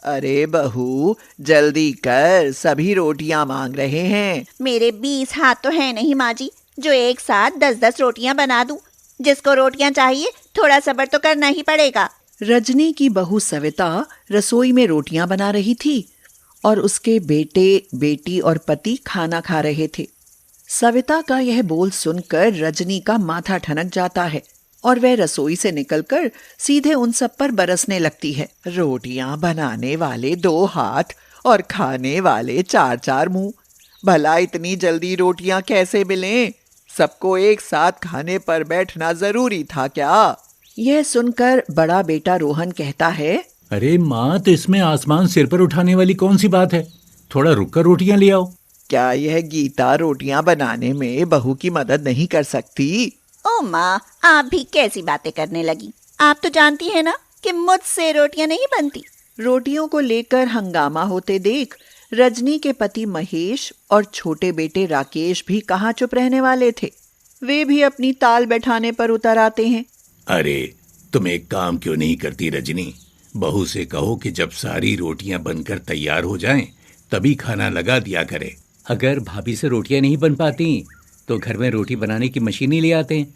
अरे बहू, जल्दी कर, सभी रोटियां मांग रहे हैं। मेरे 20 हाथ तो है नहीं माँ जी, जो एक साथ 10-10 रोटियां बना दूं। जिसको रोटियां चाहिए थोड़ा सब्र तो करना ही पड़ेगा। रजनी की बहू सविता रसोई में रोटियां बना रही थी और उसके बेटे, बेटी और पति खाना खा रहे थे। सविता का यह बोल सुनकर रजनी का माथा ठनक जाता है और वह रसोई से निकलकर सीधे उन सब पर बरसने लगती है। रोटियां बनाने वाले 2 हाथ और खाने वाले 4-4 मुंह। भला इतनी जल्दी रोटियां कैसे मिलें? सबको एक साथ खाने पर बैठना जरूरी था क्या? यह सुनकर बड़ा बेटा रोहन कहता है, अरे माँ, तो इसमें आसमान सिर पर उठाने वाली कौन सी बात है? थोड़ा रुक कर रोटियां ले आओ। क्या यह गीता रोटियां बनाने में बहू की मदद नहीं कर सकती? ओ माँ, आप भी कैसी बातें करने लगी? आप तो जानती है ना कि मुझसे रोटियां नहीं बनती। रोटियों को लेकर हंगामा होते देख रजनी के पति महेश और छोटे बेटे राकेश भी कहाँ चुप रहने वाले थे। वे भी अपनी ताल बैठाने पर उतर आते हैं। अरे, तुम एक काम क्यों नहीं करती रजनी? बहू से कहो कि जब सारी रोटियां बनकर तैयार हो जाएं, तभी खाना लगा दिया करे। अगर भाभी से रोटियां नहीं बन पाती तो घर में रोटी बनाने की मशीन ही ले आते हैं।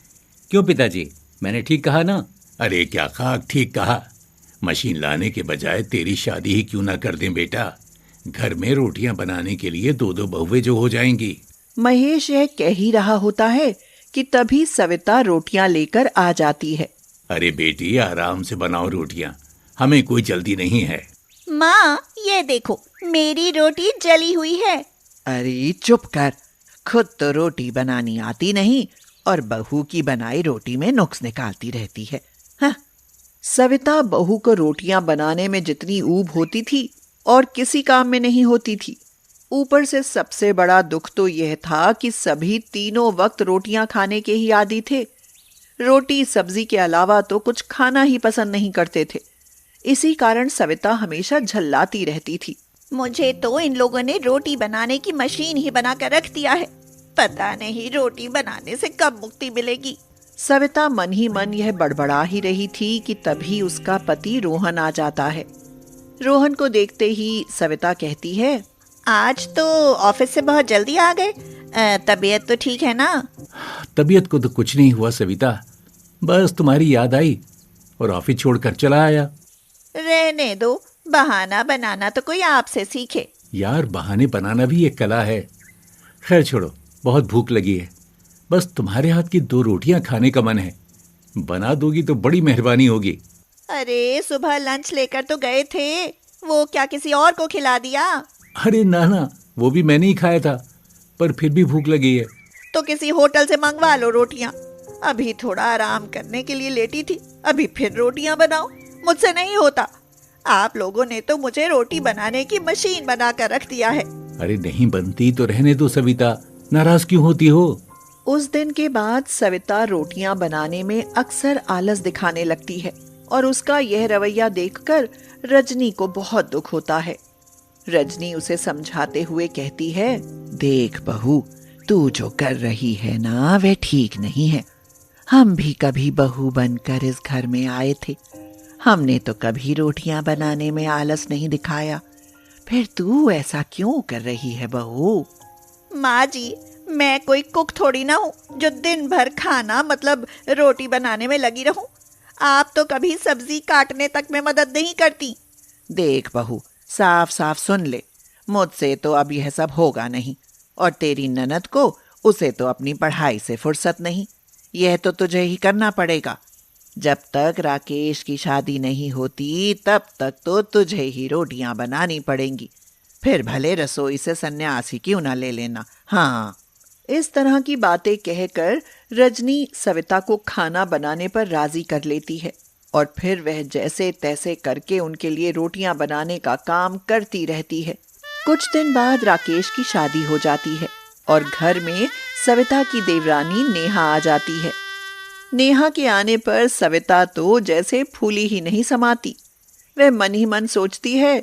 क्यों पिताजी, मैंने ठीक कहा ना? अरे क्या खाक ठीक कहा। मशीन लाने के बजाय तेरी शादी ही क्यों ना कर दें बेटा। घर में रोटियां बनाने के लिए 2-2 बहुएं जो हो जाएंगी। महेश यह कह ही रहा होता है कि तभी सविता रोटियां लेकर आ जाती है। अरे बेटी, आराम से बनाओ रोटियां, हमें कोई जल्दी नहीं है। माँ, ये देखो, मेरी रोटी जली हुई है। अरे चुप कर, खुद तो रोटी बनानी आती नहीं और बहू की बनाई रोटी में नुक्स निकालती रहती है। हाँ। सविता बहू को रोटियां बनाने में जितनी ऊब होती थी और किसी काम में नहीं होती थी। ऊपर से सबसे बड़ा दुख तो यह था कि सभी तीनों वक्त रोटियां खाने के ही आदी थे। रोटी सब्जी के अलावा तो कुछ खाना ही पसंद नहीं करते थे। इसी कारण सविता हमेशा झल्लाती रहती थी। मुझे तो इन लोगों ने रोटी बनाने की मशीन ही बना कर रख दिया है। पता नहीं रोटी बनाने से कब मुक्ति मिलेगी। सविता मन ही मन यह बड़बड़ा ही रही थी कि तभी उसका पति रोहन आ जाता है। रोहन को देखते ही सविता कहती है, आज तो ऑफिस से बहुत जल्दी आ गए। तबीयत तो ठीक है ना? तबीयत को तो कुछ नहीं हुआ सविता, बस तुम्हारी याद आई और ऑफिस छोड़कर चला आया। रहने दो, बहाना बनाना तो कोई आपसे सीखे। यार, बहाने बनाना भी एक कला है। खैर छोड़ो, बहुत भूख लगी है। बस तुम्हारे हाथ की 2 रोटियां खाने का मन है। बना दोगी तो बड़ी मेहरबानी होगी। अरे सुबह लंच लेकर तो गए थे, वो क्या किसी और को खिला दिया? अरे ना, वो भी मैंने ही खाया था, पर फिर भी भूख लगी है। तो किसी होटल से मंगवा लो रोटियां। अभी थोड़ा आराम करने के लिए लेटी थी, अभी फिर रोटियां बनाओ। मुझसे नहीं होता। आप लोगों ने तो मुझे रोटी बनाने की मशीन बनाकर रख दिया है। अरे नहीं बनती तो रहने दो सविता, नाराज क्यों होती हो? उस दिन के बाद सविता रोटियां बनाने में अक्सर आलस दिखाने लगती है और उसका यह रवैया देखकर रजनी को बहुत दुख होता है। रजनी उसे समझाते हुए कहती है, देख बहू, तू जो कर रही है ना वह ठीक नहीं है। हम भी कभी बहू बनकर इस घर में आए थे। हमने तो कभी रोटियां बनाने में आलस नहीं दिखाया। फिर तू ऐसा क्यों कर रही है बहू? माँ जी, मैं कोई कुक थोड़ी ना हूँ जो दिन भर खाना मतलब रोटी बनाने में लगी रहूं। आप तो कभी सब्जी काटने तक में मदद नहीं करती। देख बहू, साफ साफ सुन ले, मुझसे तो अब यह सब होगा नहीं। और तेरी ननद को, उसे तो अपनी पढ़ाई से फुर्सत नहीं। यह तो तुझे ही करना पड़ेगा। जब तक राकेश की शादी नहीं होती तब तक तो तुझे ही रोटियां बनानी पड़ेंगी। फिर भले रसोई से सन्यासी क्यों ना ले लेना। हाँ। इस तरह की बातें कहकर रजनी सविता को खाना बनाने पर राजी कर लेती है और फिर वह जैसे तैसे करके उनके लिए रोटियां बनाने का काम करती रहती है। कुछ दिन बाद राकेश की शादी हो जाती है और घर में सविता की देवरानी नेहा आ जाती है। नेहा के आने पर सविता तो जैसे फूली ही नहीं समाती। वह मन ही मन सोचती है,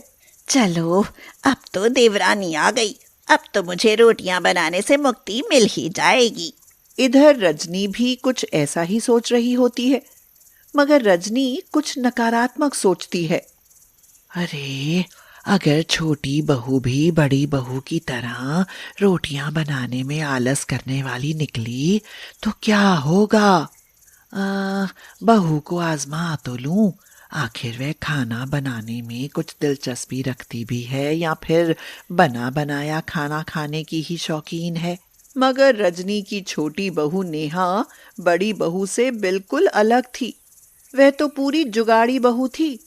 चलो अब तो देवरानी आ गई, अब तो मुझे रोटियां बनाने से मुक्ति मिल ही जाएगी। इधर रजनी भी कुछ ऐसा ही सोच रही होती है, मगर रजनी कुछ नकारात्मक सोचती है। अरे, अगर छोटी बहू भी बड़ी बहू की तरह रोटियां बनाने में आलस करने वाली निकली तो क्या होगा? बहू को आजमा तो लूं, आखिर वह खाना बनाने में कुछ दिलचस्पी रखती भी है या फिर बना बनाया खाना खाने की ही शौकीन है। मगर रजनी की छोटी बहू नेहा बड़ी बहू से बिल्कुल अलग थी। वह तो पूरी जुगाड़ी बहू थी।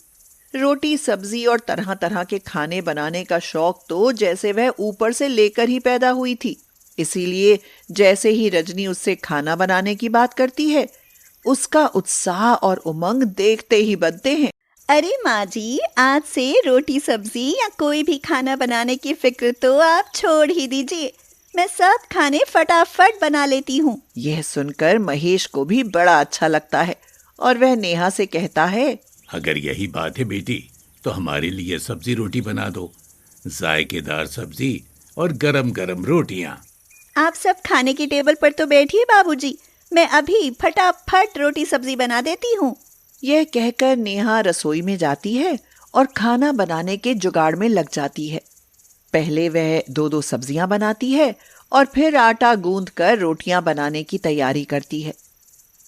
रोटी सब्जी और तरह तरह के खाने बनाने का शौक तो जैसे वह ऊपर से लेकर ही पैदा हुई थी। इसीलिए जैसे ही रजनी उससे खाना बनाने की बात करती है, उसका उत्साह और उमंग देखते ही बनते हैं। अरे माँ जी, आज से रोटी सब्जी या कोई भी खाना बनाने की फिक्र तो आप छोड़ ही दीजिए। मैं सब खाने फटाफट बना लेती हूँ। यह सुनकर महेश को भी बड़ा अच्छा लगता है और वह नेहा से कहता है, अगर यही बात है बेटी तो हमारे लिए सब्जी रोटी बना दो, जायकेदार सब्जी और गरम गरम रोटियां। आप सब खाने की टेबल पर तो बैठिए बाबूजी, मैं अभी फटाफट रोटी सब्जी बना देती हूँ। यह कहकर नेहा रसोई में जाती है और खाना बनाने के जुगाड़ में लग जाती है। पहले वह 2-2 सब्जियां बनाती है और फिर आटा गूंद कर रोटियां बनाने की तैयारी करती है।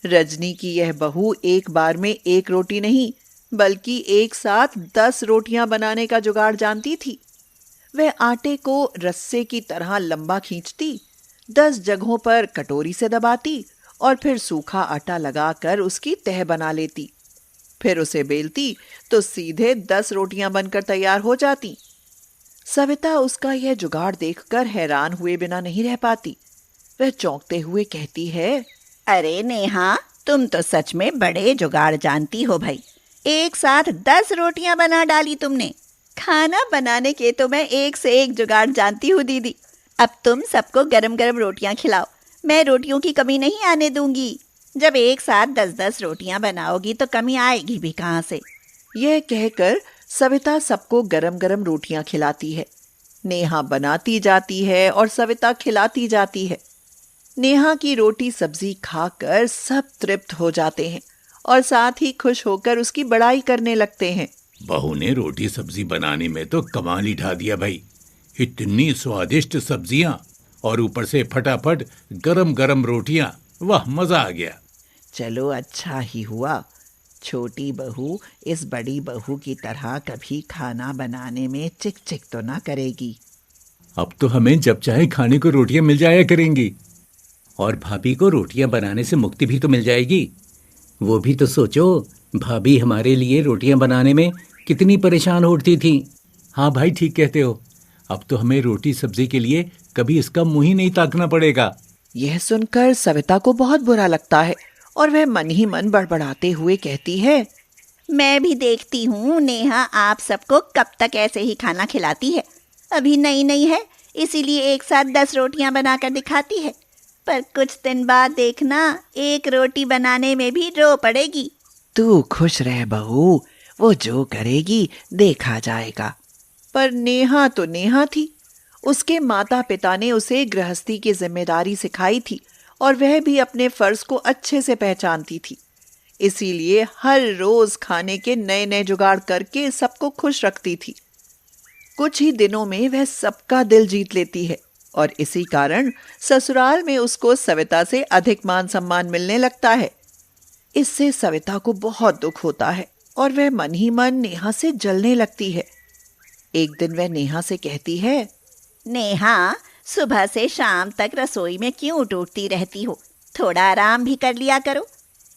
रजनी की यह बहू एक बार में 1 रोटी नहीं बल्कि एक साथ 10 रोटियां बनाने का जुगाड़ जानती थी। वह आटे को रस्से की तरह लंबा खींचती, 10 जगहों पर कटोरी से दबाती और फिर सूखा आटा लगाकर उसकी तह बना लेती। फिर उसे बेलती तो सीधे 10 रोटियां बनकर तैयार हो जाती। सविता उसका यह जुगाड़ देखकर हैरान हुए बिना नहीं रह पाती। वह चौंकते हुए कहती है, अरे नेहा, तुम तो सच में बड़े जुगाड़ जानती हो भाई। एक साथ 10 रोटियां बना डाली तुमने। खाना बनाने के तो मैं एक से एक जुगाड़ जानती हूँ दीदी। अब तुम सबको गरम गरम रोटियां खिलाओ, मैं रोटियों की कमी नहीं आने दूंगी। जब एक साथ 10-10 रोटियां बनाओगी तो कमी आएगी भी कहाँ से। यह कहकर सविता सबको गरम गरम रोटियां खिलाती है। नेहा बनाती जाती है और सविता खिलाती जाती है। नेहा की रोटी सब्जी खाकर सब तृप्त हो जाते हैं और साथ ही खुश होकर उसकी बड़ाई करने लगते हैं। बहू ने रोटी सब्जी बनाने में तो कमाल ही ढा दिया भाई। इतनी स्वादिष्ट सब्जियां और ऊपर से फटाफट गरम गरम रोटियां, वाह मजा आ गया। चलो अच्छा ही हुआ, छोटी बहू इस बड़ी बहू की तरह कभी खाना बनाने में चिक चिक तो ना करेगी। अब तो हमें जब चाहे खाने को रोटियां मिल जाया करेंगी। और भाभी को रोटियां बनाने से मुक्ति भी तो मिल जाएगी। वो भी तो सोचो, भाभी हमारे लिए रोटियां बनाने में कितनी परेशान होती थी। हाँ भाई, ठीक कहते हो। अब तो हमें रोटी सब्जी के लिए कभी इसका मुंह ही नहीं ताकना पड़ेगा। यह सुनकर सविता को बहुत बुरा लगता है और वह मन ही मन बड़बड़ाते हुए कहती है, मैं भी देखती हूँ नेहा आप सबको कब तक ऐसे ही खाना खिलाती है। अभी नई नई है इसीलिए एक साथ 10 रोटियां बनाकर दिखाती है, पर कुछ दिन बाद देखना एक रोटी बनाने में भी रो पड़ेगी। तू खुश रह बहू, वो जो करेगी देखा जाएगा। पर नेहा तो नेहा थी। उसके माता पिता ने उसे गृहस्थी की जिम्मेदारी सिखाई थी और वह भी अपने फर्ज को अच्छे से पहचानती थी। इसीलिए हर रोज खाने के नए नए जुगाड़ करके सबको खुश रखती थी। कुछ ही दिनों में वह सबका दिल जीत लेती है और इसी कारण ससुराल में उसको सविता से अधिक मान सम्मान मिलने लगता है। इससे सविता को बहुत दुख होता है और वह मन ही मन नेहा से जलने लगती है। एक दिन वह नेहा से कहती है, नेहा, सुबह से शाम तक रसोई में क्यों टूटती रहती हो? थोड़ा आराम भी कर लिया करो।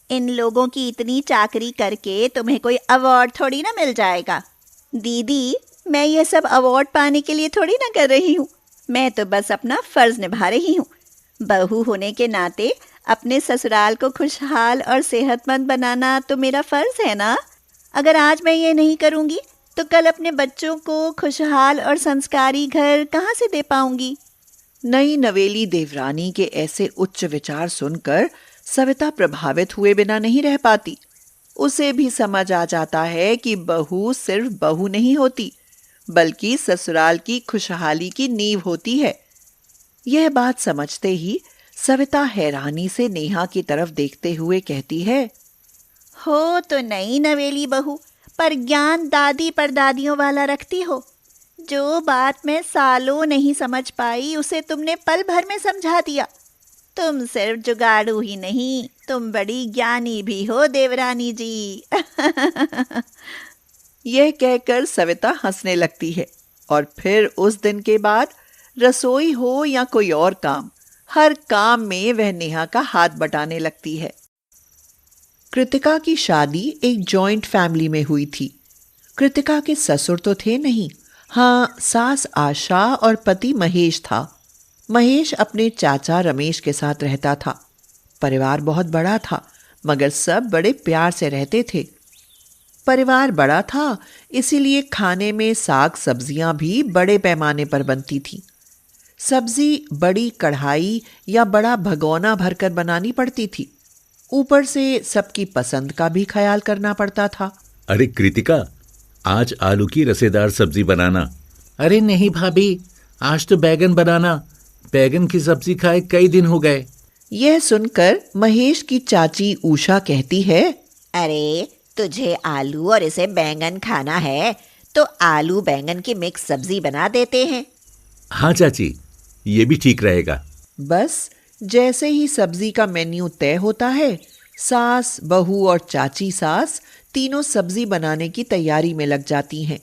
इन लोगों की इतनी चाकरी करके तुम्हें कोई अवार्ड थोड़ी ना मिल जाएगा। दीदी, मैं ये सब अवार्ड पाने के लिए थोड़ी ना कर रही हूँ, मैं तो बस अपना फर्ज निभा रही हूँ। बहू होने के नाते अपने ससुराल को खुशहाल और सेहतमंद बनाना तो मेरा फर्ज है ना। अगर आज मैं ये नहीं करूँगी तो कल अपने बच्चों को खुशहाल और संस्कारी घर कहाँ से दे पाऊंगी। नई नवेली देवरानी के ऐसे उच्च विचार सुनकर सविता प्रभावित हुए बिना नहीं रह पाती। उसे भी समझ आ जाता है कि बहू सिर्फ बहू नहीं होती बल्कि ससुराल की खुशहाली की नींव होती है। यह बात समझते ही सविता हैरानी से नेहा की तरफ देखते हुए कहती है, हो तो नई नवेली बहू, पर ज्ञान दादी परदादियों वाला रखती हो। जो बात मैं सालों नहीं समझ पाई उसे तुमने पल भर में समझा दिया। तुम सिर्फ जुगाड़ू ही नहीं, तुम बड़ी ज्ञानी भी हो देवरानी जी। यह कहकर सविता हंसने लगती है और फिर उस दिन के बाद रसोई हो या कोई और काम, हर काम में वह नेहा का हाथ बटाने लगती है। कृतिका की शादी एक जॉइंट फैमिली में हुई थी। कृतिका के ससुर तो थे नहीं, हाँ सास आशा और पति महेश था। महेश अपने चाचा रमेश के साथ रहता था। परिवार बहुत बड़ा था मगर सब बड़े प्यार से रहते थे। परिवार बड़ा था इसीलिए खाने में साग सब्जियां भी बड़े पैमाने पर बनती थी। सब्जी बड़ी कढ़ाई या बड़ा भगोना भरकर बनानी पड़ती थी। ऊपर से सबकी पसंद का भी ख्याल करना पड़ता था। अरे कृतिका, आज आलू की रसेदार सब्जी बनाना। अरे नहीं भाभी, आज तो बैगन बनाना। बैगन की सब्जी खाए कई दिन हो गए। यह सुनकर महेश की चाची उषा कहती है, अरे तुझे आलू और इसे बैंगन खाना है तो आलू बैंगन की मिक्स सब्जी बना देते हैं। हाँ चाची, ये भी ठीक रहेगा। बस जैसे ही सब्जी का मेन्यू तय होता है, सास बहू और चाची सास तीनों सब्जी बनाने की तैयारी में लग जाती हैं।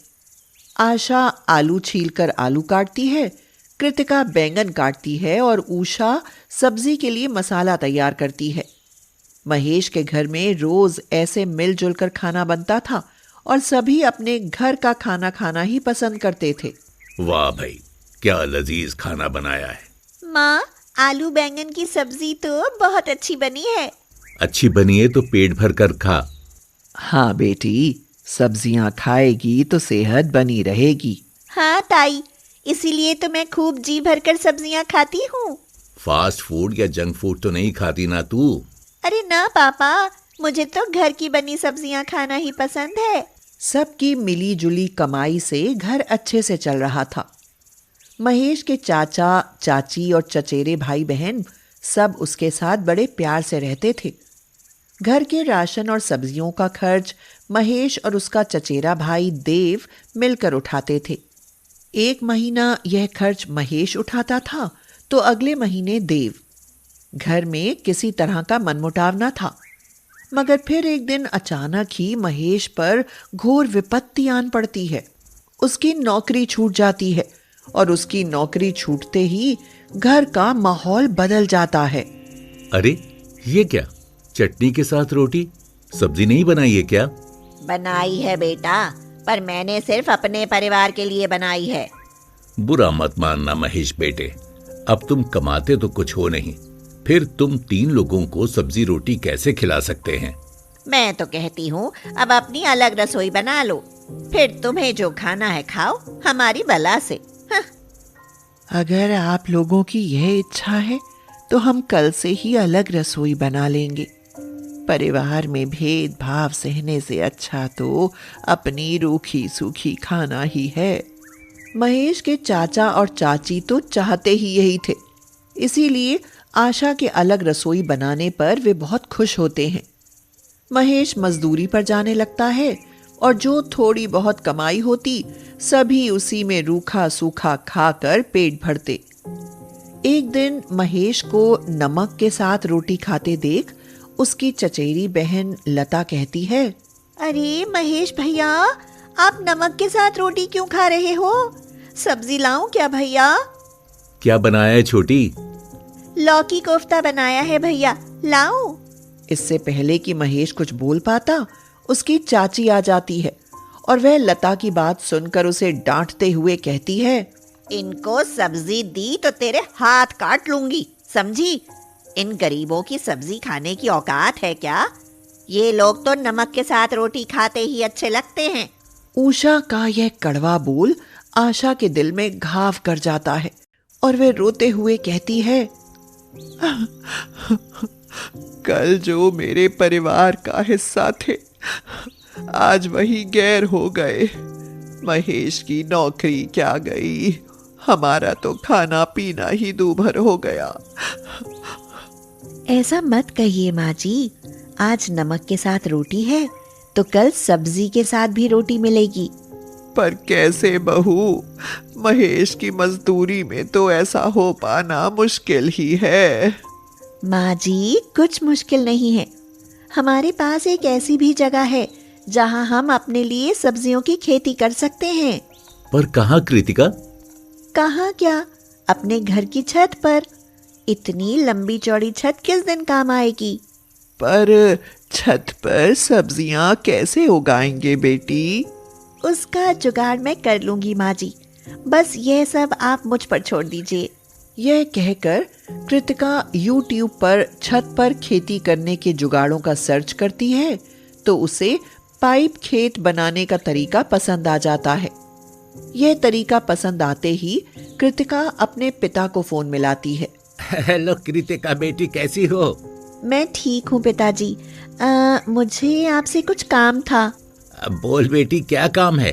आशा आलू छीलकर आलू काटती है, कृतिका बैंगन काटती है और उषा सब्जी के लिए मसाला तैयार करती है। महेश के घर में रोज ऐसे मिलजुल कर खाना बनता था और सभी अपने घर का खाना खाना ही पसंद करते थे। वाह भाई, क्या लजीज खाना बनाया है। माँ, आलू बैंगन की सब्जी तो बहुत अच्छी बनी है। अच्छी बनी है तो पेट भर कर खा। हाँ बेटी, सब्जियां खाएगी तो सेहत बनी रहेगी। हाँ ताई, इसीलिए तो मैं खूब जी भरकर सब्जियां खाती हूँ। फास्ट फूड या जंक फूड तो नहीं खाती ना तू? अरे ना पापा, मुझे तो घर की बनी सब्जियां खाना ही पसंद है। सबकी मिली जुली कमाई से घर अच्छे से चल रहा था। महेश के चाचा चाची और चचेरे भाई बहन सब उसके साथ बड़े प्यार से रहते थे। घर के राशन और सब्जियों का खर्च महेश और उसका चचेरा भाई देव मिलकर उठाते थे। एक महीना यह खर्च महेश उठाता था तो अगले महीने देव। घर में किसी तरह का मनमुटाव न था, मगर फिर एक दिन अचानक ही महेश पर घोर विपत्ति आन पड़ती है। उसकी नौकरी छूट जाती है और उसकी नौकरी छूटते ही घर का माहौल बदल जाता है। अरे ये क्या, चटनी के साथ रोटी? सब्जी नहीं बनाई है क्या? बनाई है बेटा, पर मैंने सिर्फ अपने परिवार के लिए बनाई है। बुरा मत मानना महेश बेटे, अब तुम कमाते तो कुछ हो नहीं, फिर तुम 3 लोगों को सब्जी रोटी कैसे खिला सकते हैं? मैं तो कहती हूँ अब अपनी अलग रसोई बना लो, फिर तुम्हें जो खाना है खाओ, हमारी बला से। अगर आप लोगों की यह इच्छा है तो हम कल से ही अलग रसोई बना लेंगे। परिवार में भेदभाव सहने से अच्छा तो अपनी रूखी सूखी खाना ही है। महेश के चाचा और चाची तो चाहते ही यही थे, इसीलिए आशा के अलग रसोई बनाने पर वे बहुत खुश होते हैं। महेश मजदूरी पर जाने लगता है और जो थोड़ी बहुत कमाई होती सभी उसी में रूखा सूखा खाकर पेट भरते। एक दिन महेश को नमक के साथ रोटी खाते देख उसकी चचेरी बहन लता कहती है, अरे महेश भैया, आप नमक के साथ रोटी क्यों खा रहे हो? सब्जी लाऊं क्या भैया? क्या बनाया है छोटी? लौकी कोफ्ता बनाया है भैया, लाऊं? इससे पहले कि महेश कुछ बोल पाता उसकी चाची आ जाती है और वह लता की बात सुनकर उसे डांटते हुए कहती है, इनको सब्जी दी तो तेरे हाथ काट लूंगी, समझी? इन गरीबों की सब्जी खाने की औकात है क्या? ये लोग तो नमक के साथ रोटी खाते ही अच्छे लगते हैं। उषा का यह कड़वा बोल आशा के दिल में घाव कर जाता है और वह रोते हुए कहती है, कल जो मेरे परिवार का हिस्सा थे आज वही गैर हो गए। महेश की नौकरी क्या गई, हमारा तो खाना पीना ही दूभर हो गया। ऐसा मत कहिए माँ जी, आज नमक के साथ रोटी है तो कल सब्जी के साथ भी रोटी मिलेगी। पर कैसे बहू, महेश की मजदूरी में तो ऐसा हो पाना मुश्किल ही है। माँ जी, कुछ मुश्किल नहीं है। हमारे पास एक ऐसी भी जगह है जहाँ हम अपने लिए सब्जियों की खेती कर सकते हैं। पर कहाँ कृतिका? कहाँ क्या, अपने घर की छत पर। इतनी लंबी चौड़ी छत किस दिन काम आएगी? पर छत पर सब्जियां कैसे उगाएंगे बेटी? उसका जुगाड़ मैं कर लूंगी माँ जी, बस यह सब आप मुझ पर छोड़ दीजिए। यह कहकर कृतिका YouTube पर छत पर खेती करने के जुगाड़ों का सर्च करती है तो उसे पाइप खेत बनाने का तरीका पसंद आ जाता है। यह तरीका पसंद आते ही कृतिका अपने पिता को फोन मिलाती है। हेलो कृतिका बेटी, कैसी हो? मैं ठीक हूँ पिताजी। मुझे आपसे कुछ काम था। अब बोल बेटी, क्या काम है?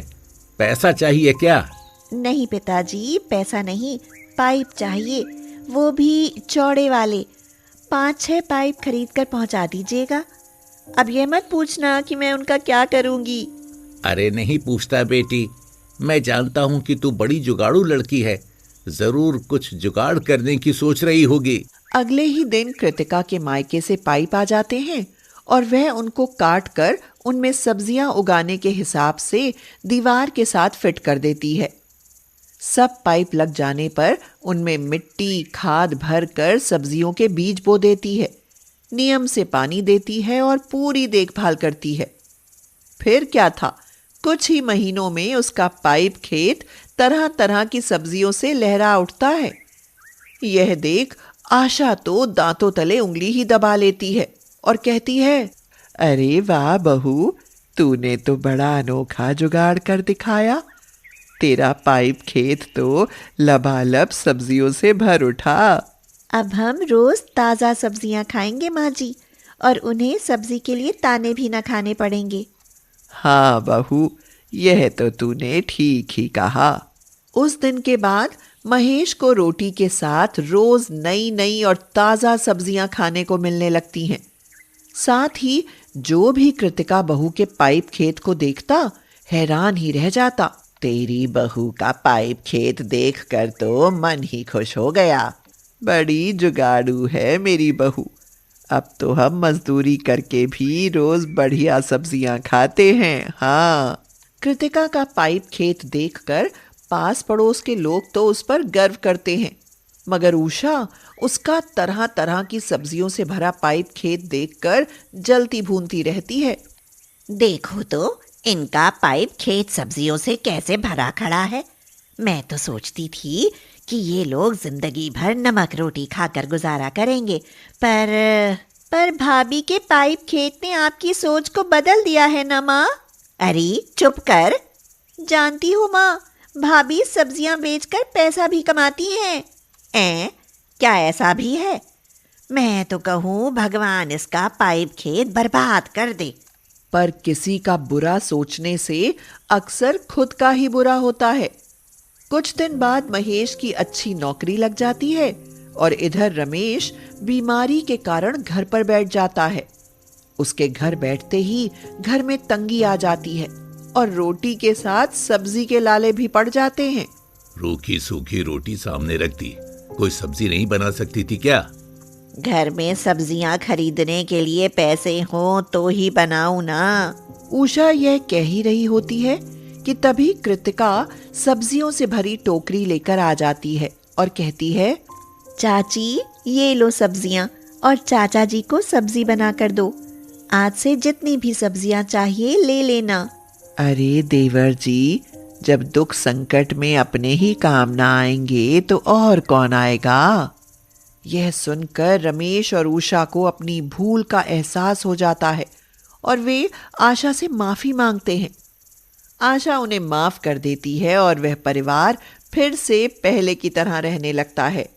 पैसा चाहिए क्या? नहीं पिताजी, पैसा नहीं, पाइप चाहिए, वो भी चौड़े वाले। 5-6 पाइप खरीद कर पहुंचा दीजिएगा। अब ये मत पूछना कि मैं उनका क्या करूंगी। अरे नहीं पूछता बेटी, मैं जानता हूँ कि तू बड़ी जुगाड़ू लड़की है, जरूर कुछ जुगाड़ करने की सोच रही होगी। अगले ही दिन कृतिका के मायके से पाइप आ जाते हैं और वह उनको काट कर उनमें सब्जियां उगाने के हिसाब से दीवार के साथ फिट कर देती है। सब पाइप लग जाने पर उनमें मिट्टी खाद भर कर सब्जियों के बीज बो देती है, नियम से पानी देती है और पूरी देखभाल करती है। फिर क्या था, कुछ ही महीनों में उसका पाइप खेत तरह तरह की सब्जियों से लहरा उठता है। यह देख आशा तो दांतों तले उंगली ही दबा लेती है और कहती है, अरे वाह बहू, तूने तो बड़ा अनोखा जुगाड़ कर दिखाया। तेरा पाइप खेत तो लबालब सब्जियों से भर उठा। अब हम रोज ताज़ा सब्जियां खाएंगे माँ जी, और उन्हें सब्जी के लिए ताने भी न खाने पड़ेंगे। हाँ बहू, यह तो तूने ठीक ही कहा। उस दिन के बाद महेश को रोटी के साथ रोज नई नई और ताज़ा सब्जियां खाने को मिलने लगती हैं। साथ ही जो भी कृतिका बहू के पाइप खेत को देखता हैरान ही रह जाता। तेरी बहू का पाइप खेत देखकर तो मन ही खुश हो गया। बड़ी जुगाड़ू है मेरी बहू। अब तो हम मजदूरी करके भी रोज बढ़िया सब्जियां खाते हैं। हाँ, कृतिका का पाइप खेत देखकर पास पड़ोस के लोग तो उस पर गर्व करते हैं, मगर उषा उसका तरह तरह की सब्जियों से भरा पाइप खेत देखकर जलती भूनती रहती है। देखो तो इनका पाइप खेत सब्जियों से कैसे भरा खड़ा है। मैं तो सोचती थी कि ये लोग जिंदगी भर नमक रोटी खाकर गुजारा करेंगे, पर भाभी के पाइप खेत ने आपकी सोच को बदल दिया है ना माँ। अरे चुप कर। जानती हो माँ, भाभी सब्जियां बेचकर पैसा भी कमाती हैं। क्या ऐसा भी है? मैं तो कहूँ भगवान इसका पाइप खेत बर्बाद कर दे। पर किसी का बुरा सोचने से अक्सर खुद का ही बुरा होता है। कुछ दिन बाद महेश की अच्छी नौकरी लग जाती है और इधर रमेश बीमारी के कारण घर पर बैठ जाता है। उसके घर बैठते ही घर में तंगी आ जाती है और रोटी के साथ सब्जी के लाले भी पड़ जाते हैं। रूखी सूखी रोटी सामने रख दी, कोई सब्जी नहीं बना सकती थी क्या? घर में सब्जियां खरीदने के लिए पैसे हों तो ही बनाऊं ना। उषा यह कह ही रही होती है कि तभी कृतिका सब्जियों से भरी टोकरी लेकर आ जाती है और कहती है, चाची ये लो सब्जियां, और चाचा जी को सब्जी बना कर दो। आज से जितनी भी सब्जियां चाहिए ले लेना। अरे देवर जी, जब दुख संकट में अपने ही काम ना आएंगे तो और कौन आएगा। यह सुनकर रमेश और उषा को अपनी भूल का एहसास हो जाता है और वे आशा से माफी मांगते हैं। आशा उन्हें माफ कर देती है और वह परिवार फिर से पहले की तरह रहने लगता है।